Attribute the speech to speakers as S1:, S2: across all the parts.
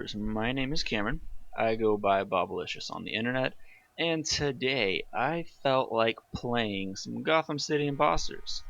S1: viewers, my name is Cameron. I go by Bobalicious on the internet, and today I felt like playing some Gotham City Impostors.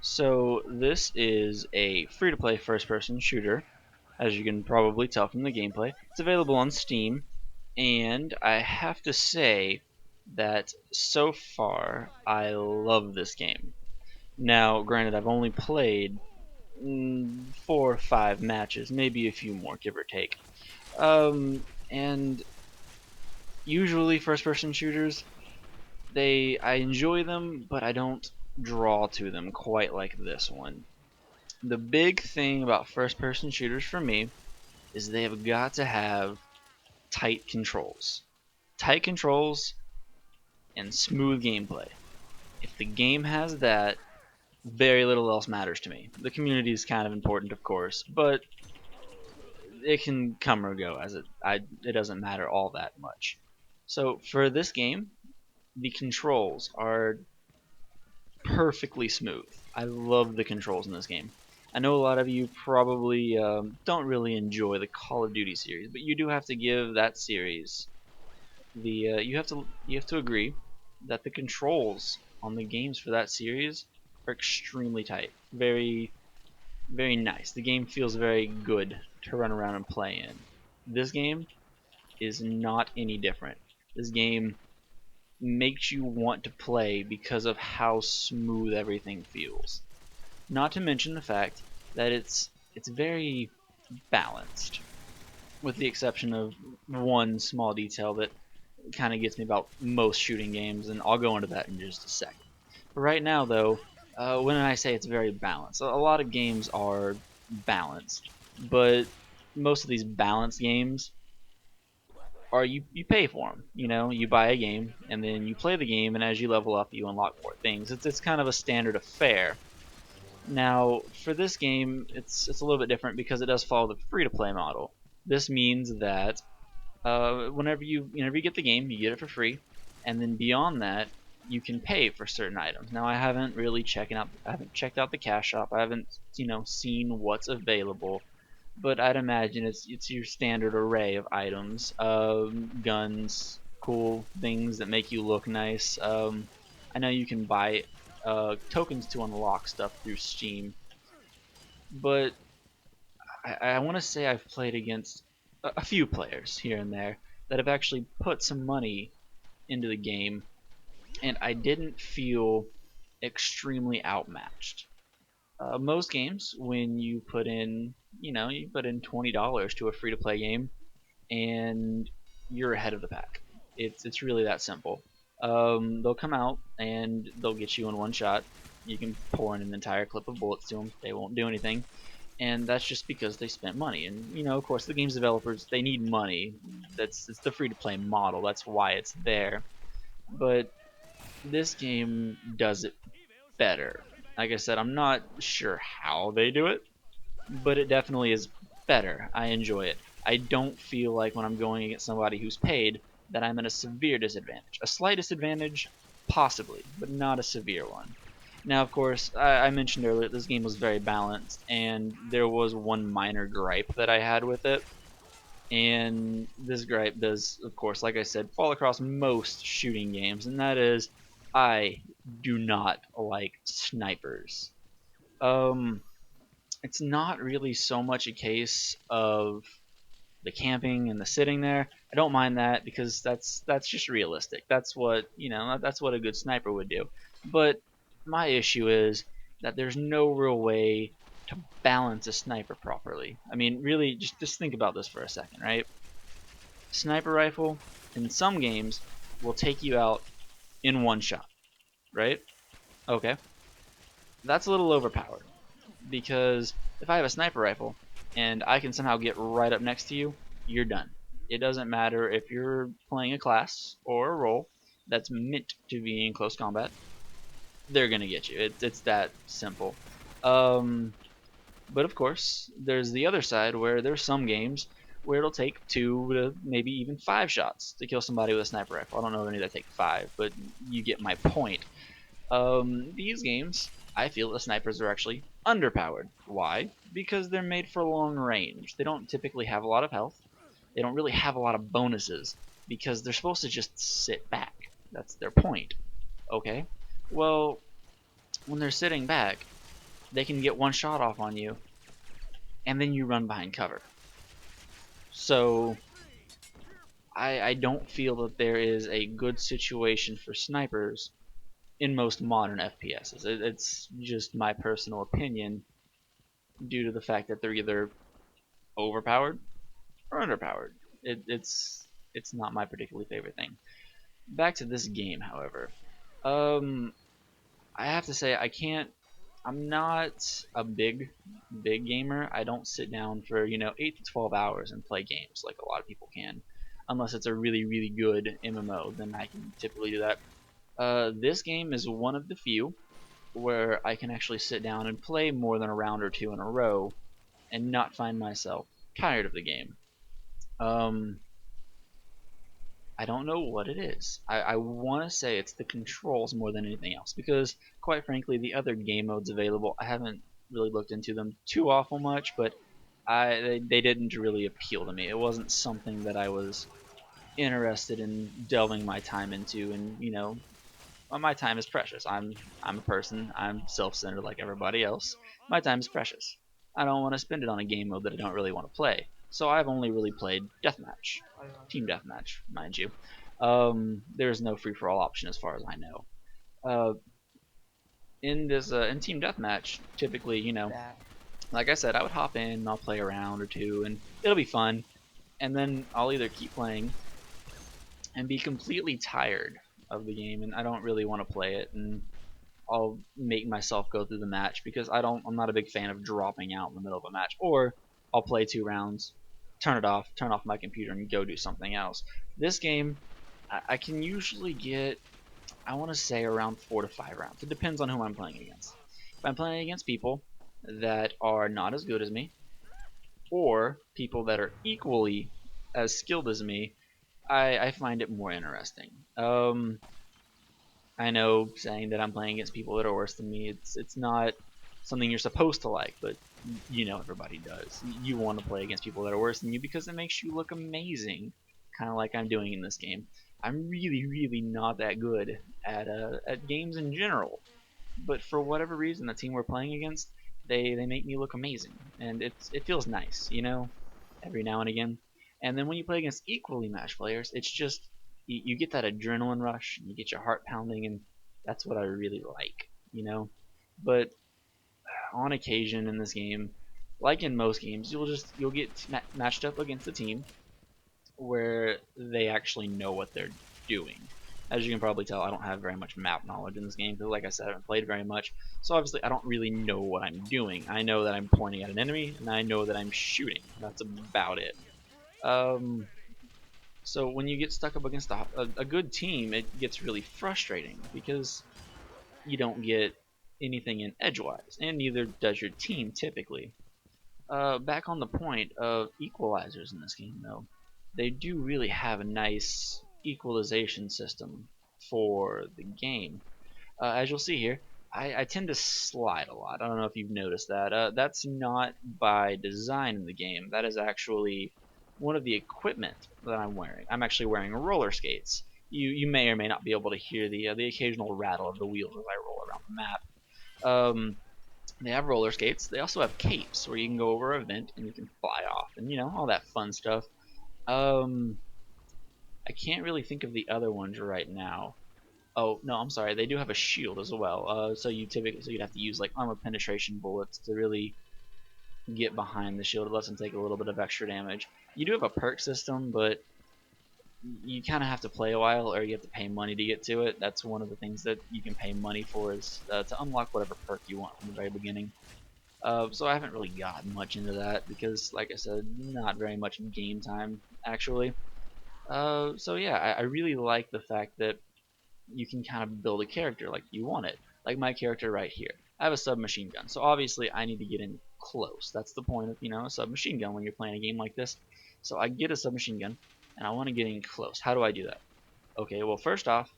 S1: So this is a free-to-play first-person shooter, as you can probably tell from the gameplay. It's available on Steam, and I have to say that so far I love this game. Now, granted, I've only played 4 or 5 matches, maybe a few more, give or take. And usually first-person shooters, I enjoy them, but I don't draw to them quite like this one. The big thing about first-person shooters for me is they have got to have tight controls. Tight controls and smooth gameplay. If the game has that, very little else matters to me. The community is kind of important, of course, but it can come or go it doesn't matter all that much. So for this game, the controls are perfectly smooth. I love the controls in this game. I know a lot of you probably don't really enjoy the Call of Duty series, but you do have to give that series the you have to agree that the controls on the games for that series are extremely tight, very nice. The game feels very good to run around and play in. This game is not any different. This game makes you want to play because of how smooth everything feels. Not to mention the fact that it's very balanced, with the exception of one small detail that kind of gets me about most shooting games, and I'll go into that in just a second. But right now, though, when I say it's very balanced, a lot of games are balanced, but most of these balanced games are you pay for them. You know, you buy a game and then you play the game, and as you level up, you unlock more things. It's kind of a standard affair. Now, for this game, it's a little bit different because it does follow the free-to-play model. This means that whenever you get the game, you get it for free, and then beyond that, you can pay for certain items. Now, I haven't checked out the cash shop. I haven't seen what's available, but I'd imagine it's your standard array of items, guns, cool things that make you look nice. I know you can buy tokens to unlock stuff through Steam, but I want to say I've played against a few players here and there that have actually put some money into the game, and I didn't feel extremely outmatched. Most games, when you put in $20 to a free-to-play game, and you're ahead of the pack. It's really that simple. They'll come out and they'll get you in one shot. You can pour in an entire clip of bullets to them. They won't do anything, and that's just because they spent money. And of course, the game's developers, they need money. It's the free-to-play model. That's why it's there. But this game does it better. Like I said, I'm not sure how they do it, but it definitely is better. I enjoy it. I don't feel like when I'm going against somebody who's paid that I'm at a severe disadvantage. A slight disadvantage, possibly, but not a severe one. Now, of course, I mentioned earlier this game was very balanced, and there was one minor gripe that I had with it. And this gripe does, of course, like I said, fall across most shooting games, and that is I do not like snipers. Um, it's not really so much a case of the camping and the sitting there. I don't mind that because that's just realistic. That's what that's what a good sniper would do. But my issue is that there's no real way to balance a sniper properly. I mean, really, just think about this for a second, right? Sniper rifle in some games will take you out in one shot, right? Okay, that's a little overpowered because if I have a sniper rifle and I can somehow get right up next to you, you're done. It doesn't matter if you're playing a class or a role that's meant to be in close combat, they're gonna get you. It's that simple. Um, but of course, there's the other side where there's some games where it'll take 2 to maybe even 5 shots to kill somebody with a sniper rifle. I don't know of any that take 5, but you get my point. These games, I feel the snipers are actually underpowered. Why? Because they're made for long range. They don't typically have a lot of health, They don't really have a lot of bonuses because they're supposed to just sit back. That's their point. Okay? Well, when they're sitting back, they can get one shot off on you, and then you run behind cover. So I don't feel that there is a good situation for snipers in most modern FPSs. It's just my personal opinion due to the fact that they're either overpowered or underpowered. It's not my particularly favorite thing. Back to this game, however, um, I have to say I can't. I'm not a big gamer. I don't sit down for 8 to 12 hours and play games like a lot of people can, unless it's a really good MMO. Then I can typically do that. This game is one of the few where I can actually sit down and play more than a round or two in a row and not find myself tired of the game. Um, I don't know what it is. I want to say it's the controls more than anything else because, quite frankly, the other game modes available, I haven't really looked into them too awful much, but they didn't really appeal to me. It wasn't something that I was interested in delving my time into, and well, my time is precious. I'm a person. I'm self-centered like everybody else. My time is precious. I don't want to spend it on a game mode that I don't really want to play. So I've only really played deathmatch, team deathmatch, mind you. There's no free for all option as far as I know. Uh, in team deathmatch, typically, like I said, I would hop in and I'll play a round or two, and it'll be fun. And then I'll either keep playing and be completely tired of the game, and I don't really want to play it, and I'll make myself go through the match because I'm not a big fan of dropping out in the middle of a match. Or I'll play 2 rounds, turn off my computer and go do something else. This game, I can usually get, I want to say, around 4 to 5 rounds. It depends on who I'm playing against. If I'm playing against people that are not as good as me, or people that are equally as skilled as me, I find it more interesting. I know saying that I'm playing against people that are worse than me, it's not something you're supposed to like, but everybody does. You want to play against people that are worse than you because it makes you look amazing, kind of like I'm doing in this game. I'm really not that good at games in general, but for whatever reason, the team we're playing against, they make me look amazing, and it feels nice, every now and again. And then when you play against equally matched players, it's just you get that adrenaline rush, and you get your heart pounding, and that's what I really like. But on occasion in this game, like in most games, you'll get matched up against a team where they actually know what they're doing. As you can probably tell, I don't have very much map knowledge in this game because, like I said, I haven't played very much. So obviously, I don't really know what I'm doing. I know that I'm pointing at an enemy, and I know that I'm shooting. That's about it. Um, so when you get stuck up against a good team, it gets really frustrating because you don't get anything in edgewise, and neither does your team typically. Back on the point of equalizers in this game, though, they do really have a nice equalization system for the game. As you'll see here, I tend to slide a lot. I don't know if you've noticed that. That's not by design in the game. That is actually one of the equipment that I'm wearing. I'm actually wearing roller skates. You may or may not be able to hear the occasional rattle of the wheels as I roll around the map. They have roller skates. They also have capes where you can go over a vent and you can fly off and all that fun stuff. Um, I can't really think of the other ones right now. Oh no, I'm sorry. They do have a shield as well. So you'd have to use like armor penetration bullets to really get behind the shield. It lets them take a little bit of extra damage. You do have a perk system, but you kind of have to play a while, or you have to pay money to get to it. That's one of the things that you can pay money for is to unlock whatever perk you want from the very beginning. So I haven't really gotten much into that because, like I said, not very much game time actually. So yeah, I really like the fact that you can kind of build a character like you want it. Like my character right here. I have a submachine gun, so obviously I need to get in close. That's the point of a submachine gun when you're playing a game like this. So I get a submachine gun, and I want to get in close. How do I do that? Okay, well first off,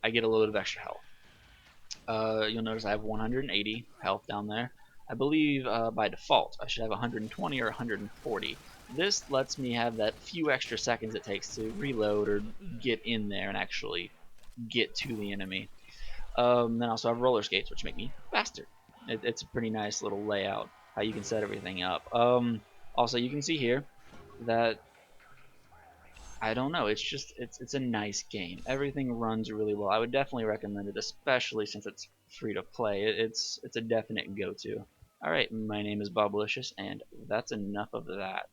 S1: I get a little bit of extra health. You'll notice I have 180 health down there. I believe by default I should have 120 or 140. This lets me have that few extra seconds it takes to reload or get in there and actually get to the enemy. Then I also have roller skates, which make me faster. It's a pretty nice little layout how you can set everything up. Also, you can see here that I don't know. It's just it's a nice game. Everything runs really well. I would definitely recommend it, especially since it's free to play. It's a definite go-to. All right, my name is Boblicious, and that's enough of that.